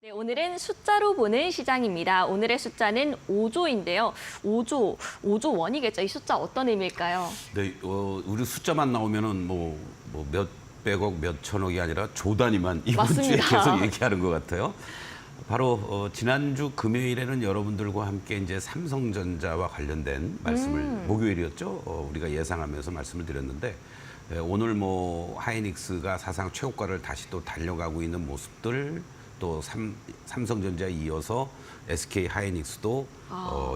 네, 오늘은 숫자로 보는 시장입니다. 오늘의 숫자는 5조인데요. 5조 원이겠죠. 이 숫자 어떤 의미일까요? 네, 우리 숫자만 나오면은 몇 백억, 몇 천억이 아니라 조 단위만 이번 주에 맞습니다. 계속 얘기하는 것 같아요. 바로 지난주 금요일에는 여러분들과 함께 이제 삼성전자와 관련된 말씀을 목요일이었죠. 우리가 예상하면서 말씀을 드렸는데 오늘 하이닉스가 사상 최고가를 다시 또 달려가고 있는 모습들. 또 삼성전자에 이어서 SK 하이닉스도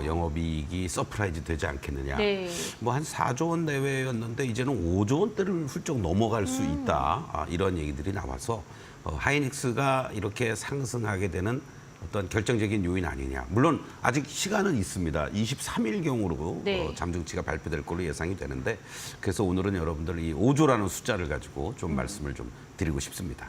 영업이익이 서프라이즈 되지 않겠느냐. 네. 한 4조 원 내외였는데 이제는 5조 원대를 훌쩍 넘어갈 수 있다. 이런 얘기들이 나와서 하이닉스가 이렇게 상승하게 되는 어떤 결정적인 요인 아니냐. 물론 아직 시간은 있습니다. 23일경으로 네. 잠정치가 발표될 걸로 예상이 되는데 그래서 오늘은 여러분들 이 5조라는 숫자를 가지고 좀 말씀을 좀 드리고 싶습니다.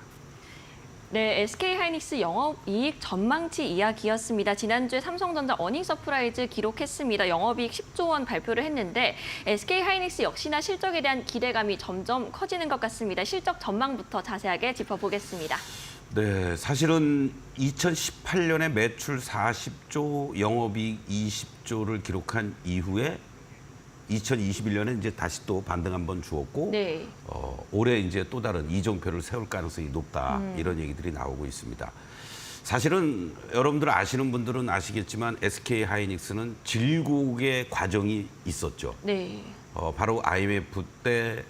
네, SK하이닉스 영업이익 전망치 이야기였습니다. 지난주에 삼성전자 어닝 서프라이즈 기록했습니다. 영업이익 10조 원 발표를 했는데 SK하이닉스 역시나 실적에 대한 기대감이 점점 커지는 것 같습니다. 실적 전망부터 자세하게 짚어보겠습니다. 네, 사실은 2018년에 매출 40조, 영업이익 20조를 기록한 이후에 2021년에 이제 다시 또 반등 한번 주었고 네. 올해 이제 또 다른 이정표를 세울 가능성이 높다 이런 얘기들이 나오고 있습니다. 사실은 여러분들 아시는 분들은 아시겠지만 SK 하이닉스는 질곡의 과정이 있었죠. 네. 바로 IMF 때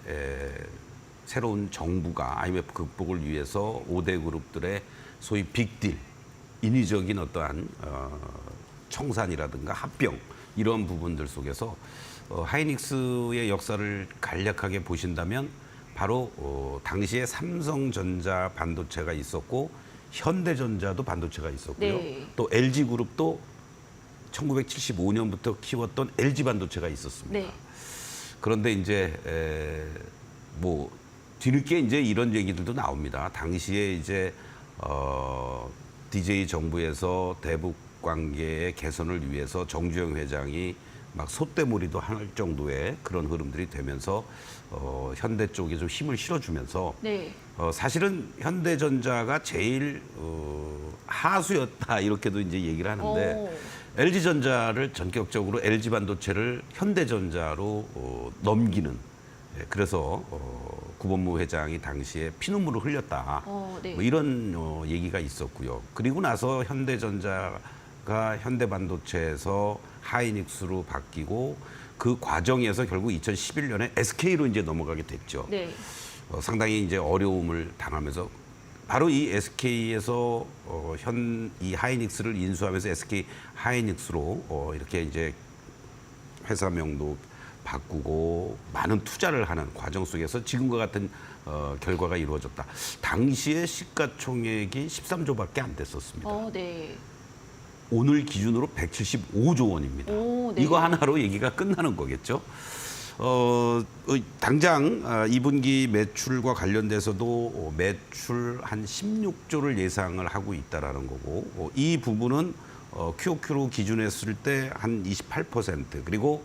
새로운 정부가 IMF 극복을 위해서 5대 그룹들의 소위 빅딜, 인위적인 어떠한 청산이라든가 합병 이런 부분들 속에서 하이닉스의 역사를 간략하게 보신다면 바로 당시에 삼성전자 반도체가 있었고 현대전자도 반도체가 있었고요. 네. 또 LG그룹도 1975년부터 키웠던 LG 반도체가 있었습니다. 네. 그런데 이제 뒤늦게 이제 이런 얘기들도 나옵니다. 당시에 이제 DJ 정부에서 대북 관계의 개선을 위해서 정주영 회장이 막 솥대몰이도 할 정도의 그런 흐름들이 되면서 현대 쪽에 좀 힘을 실어주면서 네. 사실은 현대전자가 제일 하수였다 이렇게도 이제 얘기를 하는데 LG전자를 전격적으로 LG 반도체를 현대전자로 넘기는 그래서 구본무 회장이 당시에 피눈물을 흘렸다 네. 이런 얘기가 있었고요. 그리고 나서 현대전자가 현대반도체에서 하이닉스로 바뀌고 그 과정에서 결국 2011년에 SK로 이제 넘어가게 됐죠. 네. 상당히 이제 어려움을 당하면서 바로 이 SK에서 이 하이닉스를 인수하면서 SK 하이닉스로 이렇게 이제 회사명도 바꾸고 많은 투자를 하는 과정 속에서 지금과 같은 결과가 이루어졌다. 당시에 시가총액이 13조밖에 안 됐었습니다. 네. 오늘 기준으로 175조 원입니다. 네. 이거 하나로 얘기가 끝나는 거겠죠. 당장 2분기 매출과 관련돼서도 매출 한 16조를 예상을 하고 있다라는 거고 이 부분은 QOQ로 기준했을 때 한 28% 그리고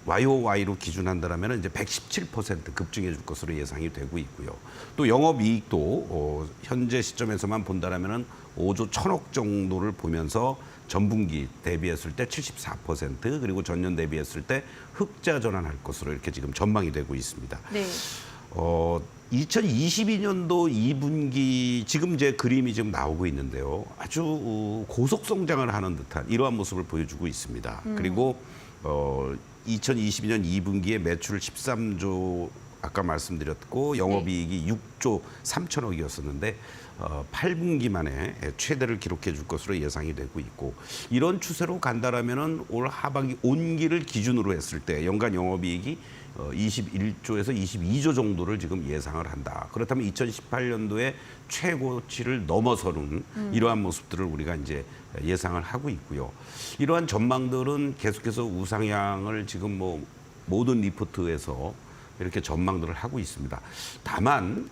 YOY로 기준한다면 이제 117% 급증해 줄 것으로 예상이 되고 있고요. 또 영업이익도 현재 시점에서만 본다면은 5조 1천억 정도를 보면서 전분기 대비했을 때 74% 그리고 전년 대비했을 때 흑자 전환할 것으로 이렇게 지금 전망이 되고 있습니다. 네. 2022년도 2분기 지금 이제 그림이 지금 나오고 있는데요. 아주 고속 성장을 하는 듯한 이러한 모습을 보여주고 있습니다. 그리고 2022년 2분기에 매출 13조 아까 말씀드렸고 영업이익이 6조 3천억이었었는데 8분기 만에 최대를 기록해 줄 것으로 예상이 되고 있고 이런 추세로 간다라면은 올 하반기 온기를 기준으로 했을 때 연간 영업이익이 21조에서 22조 정도를 지금 예상을 한다. 그렇다면 2018년도에 최고치를 넘어서는 이러한 모습들을 우리가 이제 예상을 하고 있고요. 이러한 전망들은 계속해서 우상향을 지금 모든 리포트에서 이렇게 전망들을 하고 있습니다. 다만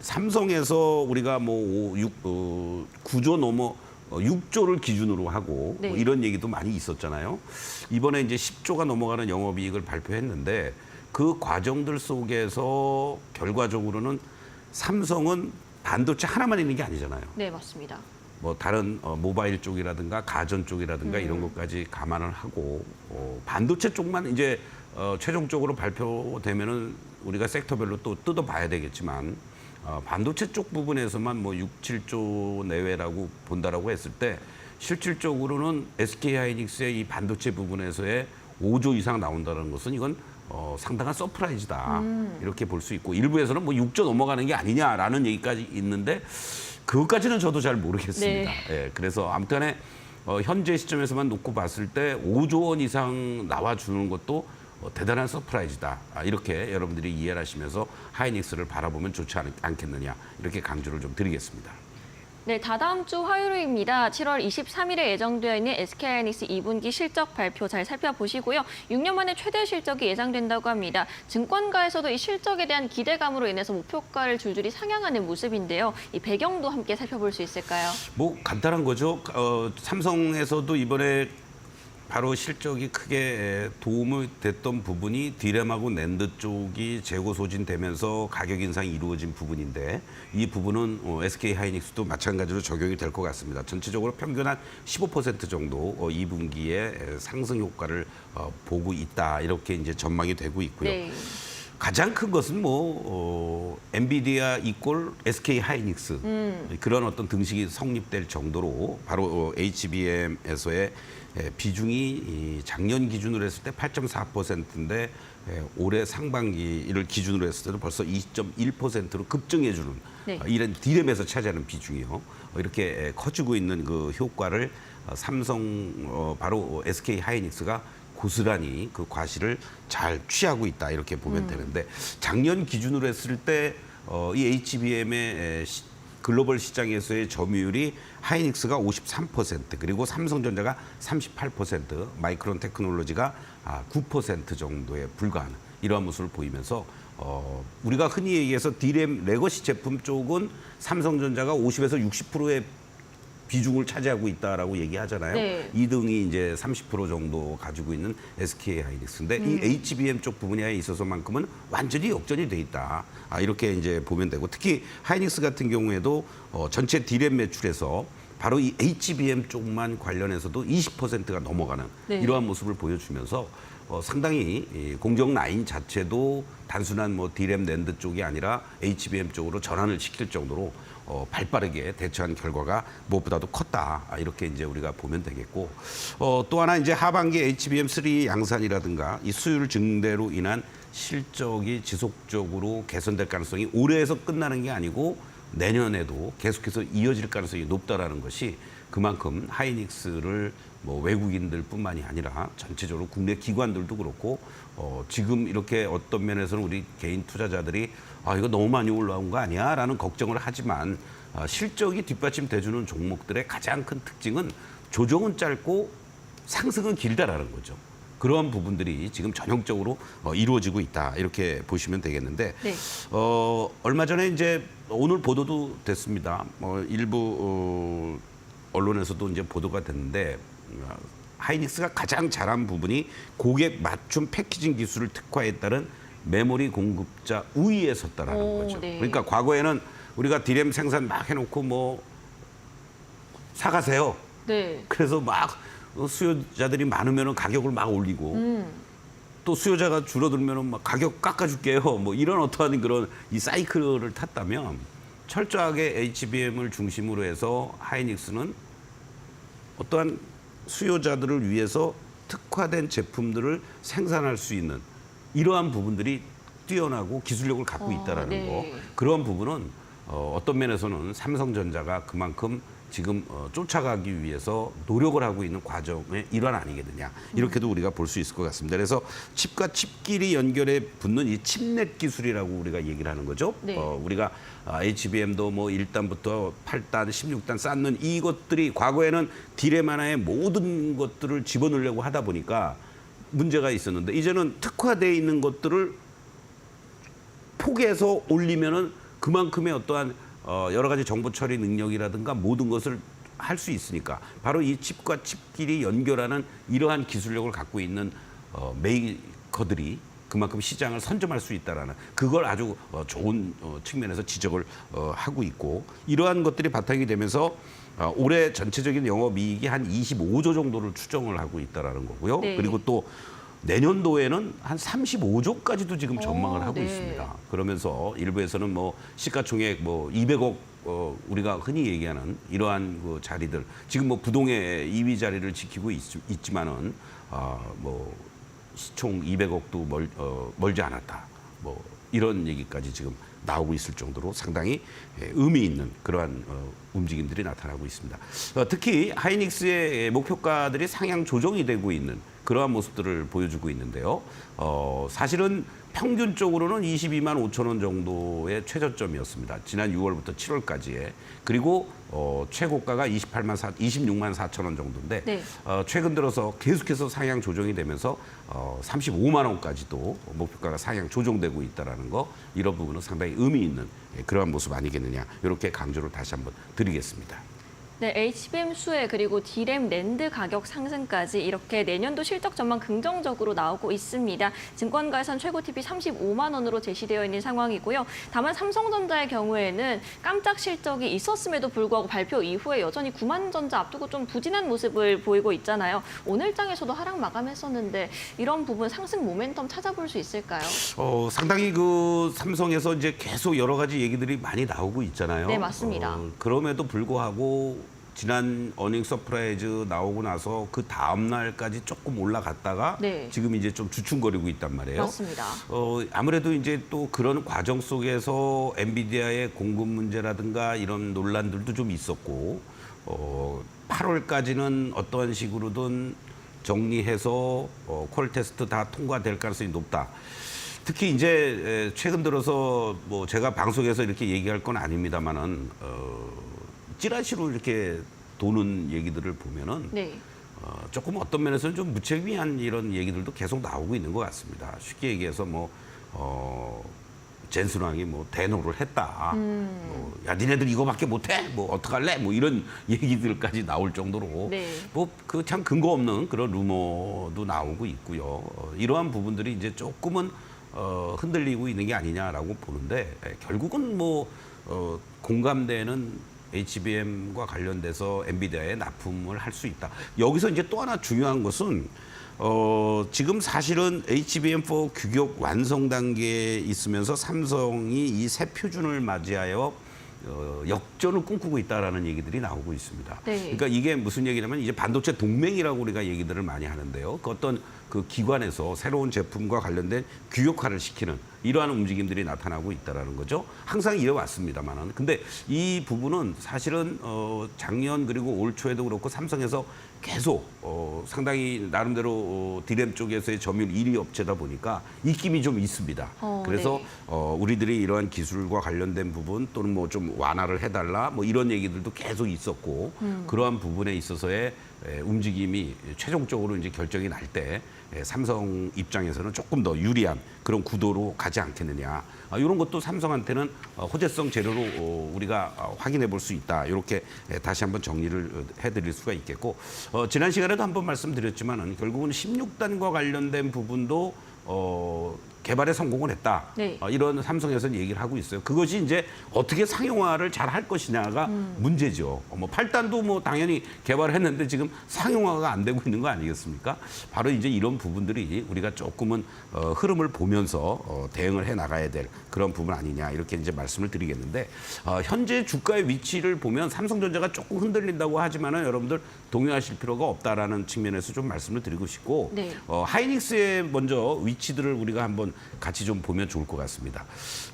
삼성에서 우리가 9조 넘어 6조를 기준으로 하고 네. 이런 얘기도 많이 있었잖아요. 이번에 이제 10조가 넘어가는 영업이익을 발표했는데 그 과정들 속에서 결과적으로는 삼성은 반도체 하나만 있는 게 아니잖아요. 네, 맞습니다. 뭐 다른 모바일 쪽이라든가 가전 쪽이라든가 이런 것까지 감안을 하고 반도체 쪽만 이제 최종적으로 발표되면은 우리가 섹터별로 또 뜯어봐야 되겠지만 반도체 쪽 부분에서만 뭐 6, 7조 내외라고 본다라고 했을 때 실질적으로는 SK하이닉스의 이 반도체 부분에서의 5조 이상 나온다는 것은 이건 상당한 서프라이즈다 이렇게 볼 수 있고 일부에서는 뭐 6조 넘어가는 게 아니냐라는 얘기까지 있는데 그것까지는 저도 잘 모르겠습니다. 네. 예, 그래서 아무튼간에 현재 시점에서만 놓고 봤을 때 5조 원 이상 나와주는 것도 대단한 서프라이즈다. 이렇게 여러분들이 이해를 하시면서 하이닉스를 바라보면 좋지 않겠느냐 이렇게 강조를 좀 드리겠습니다. 네, 다다음 주 화요일입니다. 7월 23일에 예정되어 있는 SK하이닉스 2분기 실적 발표 잘 살펴보시고요. 6년 만에 최대 실적이 예상된다고 합니다. 증권가에서도 이 실적에 대한 기대감으로 인해서 목표가를 줄줄이 상향하는 모습인데요. 이 배경도 함께 살펴볼 수 있을까요? 뭐 간단한 거죠. 삼성에서도 이번에 바로 실적이 크게 도움이 됐던 부분이 디램하고 낸드 쪽이 재고 소진되면서 가격 인상이 이루어진 부분인데 이 부분은 SK하이닉스도 마찬가지로 적용이 될 것 같습니다. 전체적으로 평균 한 15% 정도 2분기에 상승 효과를 보고 있다 이렇게 이제 전망이 되고 있고요. 네. 가장 큰 것은 뭐 엔비디아 이꼴 SK하이닉스 그런 어떤 등식이 성립될 정도로 바로 HBM에서의 비중이 작년 기준으로 했을 때 8.4%인데 올해 상반기를 기준으로 했을 때도 벌써 2.1%로 급증해주는 네. 이런 디램에서 차지하는 비중이요. 이렇게 커지고 있는 그 효과를 삼성 바로 SK하이닉스가 고스란히 그 과실을 잘 취하고 있다 이렇게 보면 되는데 작년 기준으로 했을 때 이 HBM의 글로벌 시장에서의 점유율이 하이닉스가 53% 그리고 삼성전자가 38% 마이크론 테크놀로지가 9% 정도에 불과한 이러한 모습을 보이면서 우리가 흔히 얘기해서 디램 레거시 제품 쪽은 삼성전자가 50에서 60%의 비중을 차지하고 있다라고 얘기하잖아요. 네. 2등이 이제 30% 정도 가지고 있는 SK하이닉스인데 이 HBM 쪽 분야에 있어서만큼은 완전히 역전이 돼 있다. 이렇게 이제 보면 되고 특히 하이닉스 같은 경우에도 전체 디램 매출에서 바로 이 HBM 쪽만 관련해서도 20%가 넘어가는 네. 이러한 모습을 보여주면서 상당히 이 공정 라인 자체도 단순한 뭐 디램 낸드 쪽이 아니라 HBM 쪽으로 전환을 시킬 정도로 발빠르게 대처한 결과가 무엇보다도 컸다. 이렇게 이제 우리가 보면 되겠고 또 하나 이제 하반기 HBM3 양산이라든가 이 수율 증대로 인한 실적이 지속적으로 개선될 가능성이 올해에서 끝나는 게 아니고 내년에도 계속해서 이어질 가능성이 높다라는 것이 그만큼 하이닉스를 뭐 외국인들뿐만이 아니라 전체적으로 국내 기관들도 그렇고 지금 이렇게 어떤 면에서는 우리 개인 투자자들이 이거 너무 많이 올라온 거 아니야라는 걱정을 하지만 실적이 뒷받침돼주는 종목들의 가장 큰 특징은 조정은 짧고 상승은 길다라는 거죠. 그러한 부분들이 지금 전형적으로 이루어지고 있다 이렇게 보시면 되겠는데 네. 얼마 전에 이제 오늘 보도도 됐습니다. 일부 언론에서도 이제 보도가 됐는데 하이닉스가 가장 잘한 부분이 고객 맞춤 패키징 기술을 특화했다는 메모리 공급자 우위에 섰다라는 거죠. 네. 그러니까 과거에는 우리가 디램 생산 막 해놓고 뭐 사가세요. 네. 그래서 막 수요자들이 많으면 가격을 막 올리고 또 수요자가 줄어들면 막 가격 깎아줄게요. 뭐 이런 어떠한 그런 이 사이클을 탔다면 철저하게 HBM을 중심으로 해서 하이닉스는 어떠한 수요자들을 위해서 특화된 제품들을 생산할 수 있는 이러한 부분들이 뛰어나고 기술력을 갖고 있다라는 네. 거. 그런 부분은 어떤 면에서는 삼성전자가 그만큼 지금 쫓아가기 위해서 노력을 하고 있는 과정의 일환 아니겠느냐. 이렇게도 우리가 볼 수 있을 것 같습니다. 그래서 칩과 칩끼리 연결해 붙는 이 칩넷 기술이라고 우리가 얘기를 하는 거죠. 네. 우리가 HBM도 뭐 1단부터 8단, 16단 쌓는 이것들이 과거에는 디램 하나에 모든 것들을 집어넣으려고 하다 보니까 문제가 있었는데 이제는 특화되어 있는 것들을 포개서 올리면은 그만큼의 어떠한 여러 가지 정보 처리 능력이라든가 모든 것을 할 수 있으니까 바로 이 칩과 칩끼리 연결하는 이러한 기술력을 갖고 있는 메이커들이 그만큼 시장을 선점할 수 있다라는 그걸 아주 좋은 측면에서 지적을 하고 있고 이러한 것들이 바탕이 되면서 올해 전체적인 영업이익이 한 25조 정도를 추정을 하고 있다라는 거고요. 네. 그리고 또 내년도에는 한 35조까지도 지금 전망을 하고 네. 있습니다. 그러면서 일부에서는 뭐 시가총액 뭐 200억 우리가 흔히 얘기하는 이러한 그 자리들 지금 뭐 부동의 2위 자리를 지키고 있지만은 뭐 시총 200억도 멀지 않았다. 뭐 이런 얘기까지 지금 나오고 있을 정도로 상당히 의미 있는 그러한 움직임들이 나타나고 있습니다. 특히 하이닉스의 목표가들이 상향 조정이 되고 있는 그러한 모습들을 보여주고 있는데요. 사실은 평균적으로는 22만 5천 원 정도의 최저점이었습니다. 지난 6월부터 7월까지의. 그리고 최고가가 26만 4천 원 정도인데 네. 최근 들어서 계속해서 상향 조정이 되면서 35만 원까지도 목표가가 상향 조정되고 있다는 거 이런 부분은 상당히 의미 있는 그러한 모습 아니겠느냐 이렇게 강조를 다시 한번 드리겠습니다. 네, HBM 수혜 그리고 D램 낸드 가격 상승까지 이렇게 내년도 실적 전망 긍정적으로 나오고 있습니다. 증권가에선 최고 TP 35만 원으로 제시되어 있는 상황이고요. 다만 삼성전자의 경우에는 깜짝 실적이 있었음에도 불구하고 발표 이후에 여전히 9만 전자 앞두고 좀 부진한 모습을 보이고 있잖아요. 오늘 장에서도 하락 마감했었는데 이런 부분 상승 모멘텀 찾아볼 수 있을까요? 상당히 그 삼성에서 이제 계속 여러 가지 얘기들이 많이 나오고 있잖아요. 네, 맞습니다. 그럼에도 불구하고 지난 어닝 서프라이즈 나오고 나서 그 다음 날까지 조금 올라갔다가 네. 지금 이제 좀 주춤거리고 있단 말이에요. 맞습니다. 아무래도 이제 또 그런 과정 속에서 엔비디아의 공급 문제라든가 이런 논란들도 좀 있었고 8월까지는 어떠한 식으로든 정리해서 콜 테스트 다 통과될 가능성이 높다. 특히 이제 최근 들어서 뭐 제가 방송에서 이렇게 얘기할 건 아닙니다만은 찌라시로 이렇게 도는 얘기들을 보면은 네. 조금 어떤 면에서는 좀 무책임한 이런 얘기들도 계속 나오고 있는 것 같습니다. 쉽게 얘기해서 뭐 젠슨왕이 뭐 대노를 했다. 야 니네들 이거밖에 못해? 뭐 어떡할래? 뭐 이런 얘기들까지 나올 정도로 네. 뭐 그 참 근거 없는 그런 루머도 나오고 있고요. 이러한 부분들이 이제 조금은 흔들리고 있는 게 아니냐라고 보는데 결국은 뭐 공감대는 HBM과 관련돼서 엔비디아에 납품을 할 수 있다. 여기서 이제 또 하나 중요한 것은 지금 사실은 HBM4 규격 완성 단계에 있으면서 삼성이 이 새 표준을 맞이하여 역전을 꿈꾸고 있다라는 얘기들이 나오고 있습니다. 네. 그러니까 이게 무슨 얘기냐면 이제 반도체 동맹이라고 우리가 얘기들을 많이 하는데요. 그 어떤 그 기관에서 새로운 제품과 관련된 규격화를 시키는 이러한 움직임들이 나타나고 있다라는 거죠. 항상 이래왔습니다만은. 근데 이 부분은 사실은 작년 그리고 올 초에도 그렇고 삼성에서 계속 상당히 나름대로 디램 쪽에서의 점유율 1위 업체다 보니까 입김이 좀 있습니다. 그래서 네. 우리들이 이러한 기술과 관련된 부분 또는 뭐 좀 완화를 해달라 뭐 이런 얘기들도 계속 있었고 그러한 부분에 있어서의 움직임이 최종적으로 이제 결정이 날 때 삼성 입장에서는 조금 더 유리한 그런 구도로 가지 않겠느냐. 이런 것도 삼성한테는 호재성 재료로 우리가 확인해 볼 수 있다. 이렇게 다시 한번 정리를 해드릴 수가 있겠고 지난 시간에도 한번 말씀드렸지만은 결국은 16단과 관련된 부분도 개발에 성공을 했다. 네. 이런 삼성에서는 얘기를 하고 있어요. 그것이 이제 어떻게 상용화를 잘 할 것이냐가 문제죠. 뭐 8단도 뭐 당연히 개발을 했는데 지금 상용화가 안 되고 있는 거 아니겠습니까? 바로 이제 이런 부분들이 우리가 조금은 흐름을 보면서 대응을 해 나가야 될 그런 부분 아니냐 이렇게 이제 말씀을 드리겠는데 현재 주가의 위치를 보면 삼성전자가 조금 흔들린다고 하지만은 여러분들 동요하실 필요가 없다라는 측면에서 좀 말씀을 드리고 싶고 네. 하이닉스의 먼저 위치들을 우리가 한번 같이 좀 보면 좋을 것 같습니다.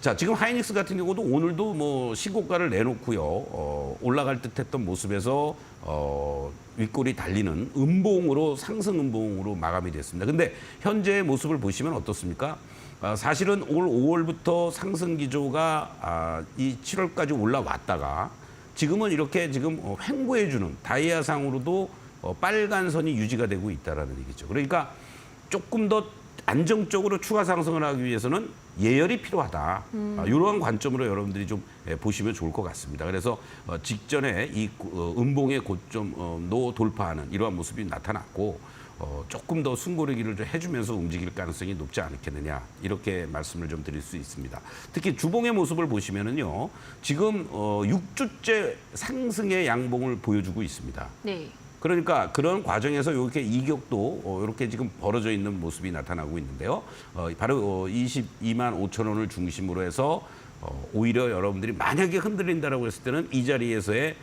자, 지금 하이닉스 같은 경우도 오늘도 뭐 신고가를 내놓고요. 올라갈 듯했던 모습에서 윗골이 달리는 음봉으로 상승 음봉으로 마감이 됐습니다. 근데 현재의 모습을 보시면 어떻습니까? 사실은 올 5월부터 상승 기조가 이 7월까지 올라왔다가 지금은 이렇게 지금 횡보해주는 다이아상으로도 빨간 선이 유지가 되고 있다라는 얘기죠. 그러니까 조금 더 안정적으로 추가 상승을 하기 위해서는 예열이 필요하다. 이러한 관점으로 여러분들이 좀 보시면 좋을 것 같습니다. 그래서 직전에 이 음봉의 고점도 돌파하는 이러한 모습이 나타났고 조금 더 숨고르기를 좀 해주면서 움직일 가능성이 높지 않겠느냐 이렇게 말씀을 좀 드릴 수 있습니다. 특히 주봉의 모습을 보시면은요, 지금 6주째 상승의 양봉을 보여주고 있습니다. 네. 그러니까 그런 과정에서 이렇게 이격도 이렇게 지금 벌어져 있는 모습이 나타나고 있는데요. 바로 22만 5천 원을 중심으로 해서 오히려 여러분들이 만약에 흔들린다라고 했을 때는 이 자리에서의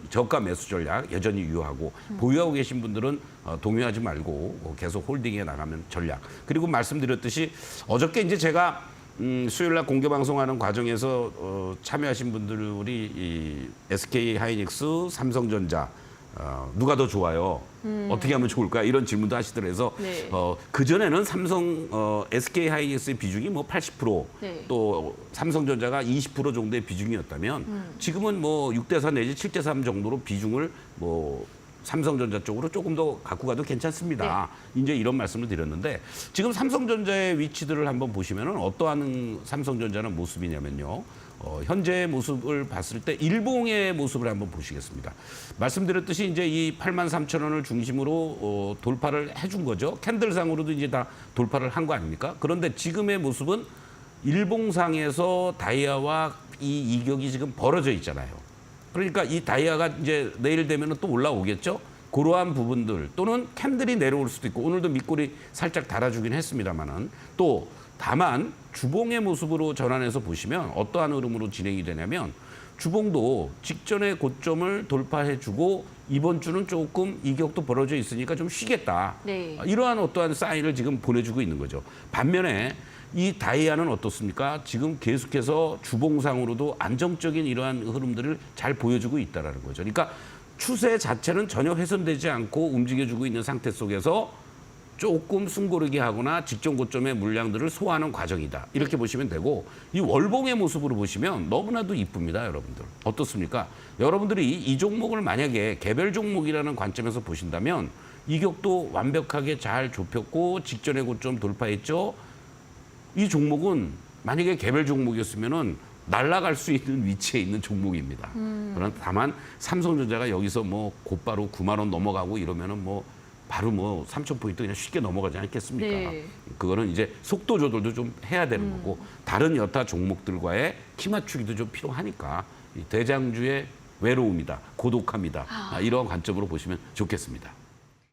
저가 매수 전략 여전히 유효하고 보유하고 계신 분들은 동요하지 말고 계속 홀딩해 나가면 전략. 그리고 말씀드렸듯이 어저께 이제 제가 수요일 날 공개 방송하는 과정에서 참여하신 분들이 이 SK 하이닉스, 삼성전자 누가 더 좋아요? 어떻게 하면 좋을까? 이런 질문도 하시더라고요. 네. 그전에는 SK 하이닉스의 비중이 뭐 80%, 네. 또 삼성전자가 20% 정도의 비중이었다면 지금은 뭐 6대4 내지 7대3 정도로 비중을 뭐 삼성전자 쪽으로 조금 더 갖고 가도 괜찮습니다. 이제 이런 말씀을 드렸는데 지금 삼성전자의 위치들을 한번 보시면은 어떠한 삼성전자는 모습이냐면요. 현재의 모습을 봤을 때 일봉의 모습을 한번 보시겠습니다. 말씀드렸듯이 이제 이 83,000원을 중심으로 돌파를 해준 거죠. 캔들상으로도 이제 다 돌파를 한 거 아닙니까? 그런데 지금의 모습은 일봉상에서 다이아와 이 이격이 지금 벌어져 있잖아요. 그러니까 이 다이아가 이제 내일 되면 또 올라오겠죠. 그러한 부분들 또는 캔들이 내려올 수도 있고 오늘도 밑골이 살짝 달아주긴 했습니다만은 또 다만 주봉의 모습으로 전환해서 보시면 어떠한 흐름으로 진행이 되냐면 주봉도 직전의 고점을 돌파해주고 이번 주는 조금 이격도 벌어져 있으니까 좀 쉬겠다. 네. 이러한 어떠한 사인을 지금 보내주고 있는 거죠. 반면에 이 다이아는 어떻습니까? 지금 계속해서 주봉상으로도 안정적인 이러한 흐름들을 잘 보여주고 있다는 거죠. 그러니까 추세 자체는 전혀 훼손되지 않고 움직여주고 있는 상태 속에서 조금 숨고르기 하거나 직전 고점의 물량들을 소화하는 과정이다. 이렇게 보시면 되고 이 월봉의 모습으로 보시면 너무나도 이쁩니다, 여러분들. 어떻습니까? 여러분들이 이 종목을 만약에 개별 종목이라는 관점에서 보신다면 이격도 완벽하게 잘 좁혔고 직전의 고점 돌파했죠. 이 종목은 만약에 개별 종목이었으면은 날아갈 수 있는 위치에 있는 종목입니다. 그러나 다만 삼성전자가 여기서 뭐 곧바로 9만 원 넘어가고 이러면은 뭐 바로 뭐 3,000포인트 그냥 쉽게 넘어가지 않겠습니까? 네. 그거는 이제 속도 조절도 좀 해야 되는 거고 다른 여타 종목들과의 키 맞추기도 좀 필요하니까 이 대장주의 외로움이다, 고독함이다 이런 관점으로 보시면 좋겠습니다.